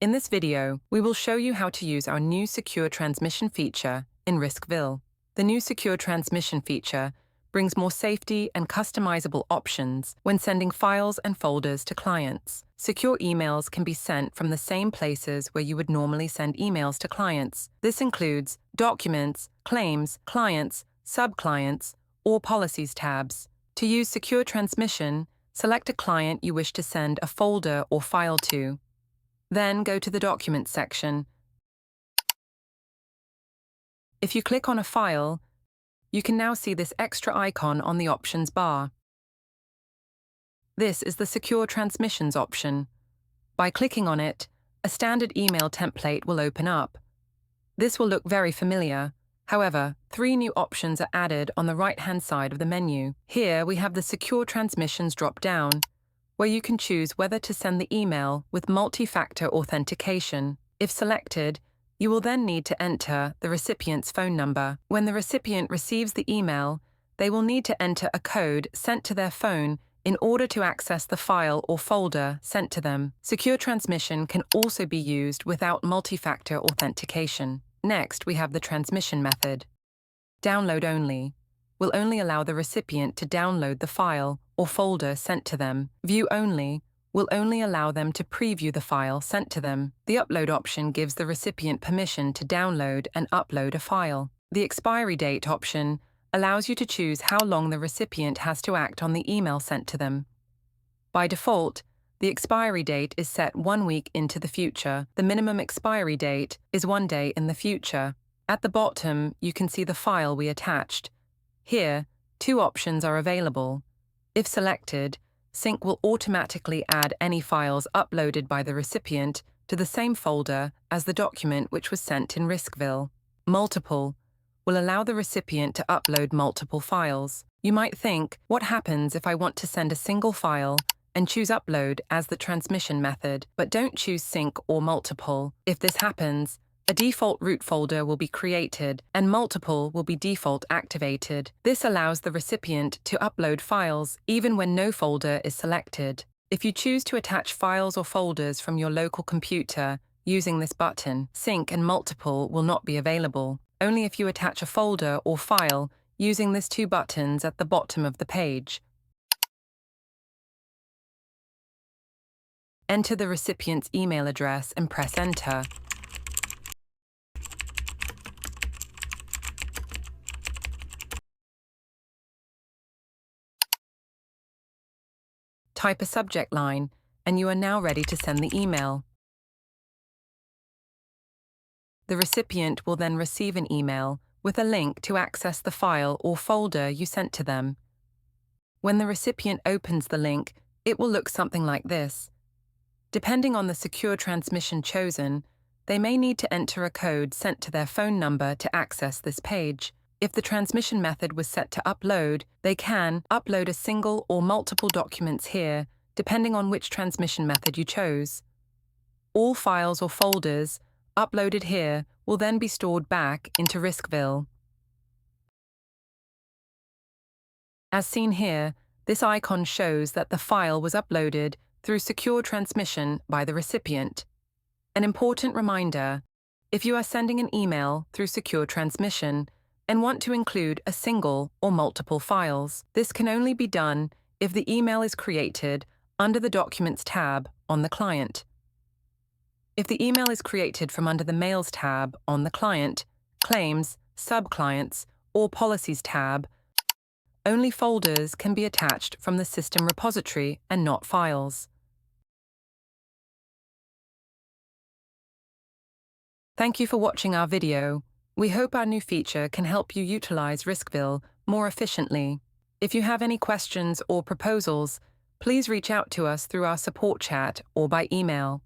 In this video, we will show you how to use our new Secure Transmission feature in Riskville. The new Secure Transmission feature brings more safety and customizable options when sending files and folders to clients. Secure emails can be sent from the same places where you would normally send emails to clients. This includes documents, claims, clients, sub-clients, or policies tabs. To use Secure Transmission, select a client you wish to send a folder or file to. Then go to the Documents section. If you click on a file, you can now see this extra icon on the options bar. This is the Secure Transmissions option. By clicking on it, a standard email template will open up. This will look very familiar. However, 3 new options are added on the right-hand side of the menu. Here we have the Secure Transmissions drop-down, where you can choose whether to send the email with multi-factor authentication. If selected, you will then need to enter the recipient's phone number. When the recipient receives the email, they will need to enter a code sent to their phone in order to access the file or folder sent to them. Secure Transmission can also be used without multi-factor authentication. Next, we have the transmission method. Download only will only allow the recipient to download the file or folder sent to them. View only will only allow them to preview the file sent to them. The upload option gives the recipient permission to download and upload a file. The expiry date option allows you to choose how long the recipient has to act on the email sent to them. By default, the expiry date is set 1 week into the future. The minimum expiry date is 1 day in the future. At the bottom, you can see the file we attached. Here, 2 options are available. If selected, Sync will automatically add any files uploaded by the recipient to the same folder as the document which was sent in Riskville. Multiple will allow the recipient to upload multiple files. You might think, what happens if I want to send a single file and choose Upload as the transmission method, but don't choose Sync or Multiple? If this happens, a default root folder will be created and Multiple will be default activated. This allows the recipient to upload files even when no folder is selected. If you choose to attach files or folders from your local computer using this button, Sync and Multiple will not be available. Only if you attach a folder or file using these 2 buttons at the bottom of the page. Enter the recipient's email address and press Enter. Type a subject line, and you are now ready to send the email. The recipient will then receive an email with a link to access the file or folder you sent to them. When the recipient opens the link, it will look something like this. Depending on the secure transmission chosen, they may need to enter a code sent to their phone number to access this page. If the transmission method was set to upload, they can upload a single or multiple documents here, depending on which transmission method you chose. All files or folders uploaded here will then be stored back into Riskville. As seen here, this icon shows that the file was uploaded through secure transmission by the recipient. An important reminder: if you are sending an email through secure transmission and want to include a single or multiple files, this can only be done if the email is created under the Documents tab on the client. If the email is created from under the Mails tab on the client, Claims, Sub-clients, or Policies tab, only folders can be attached from the system repository and not files. Thank you for watching our video. We hope our new feature can help you utilize Riskville more efficiently. If you have any questions or proposals, please reach out to us through our support chat or by email.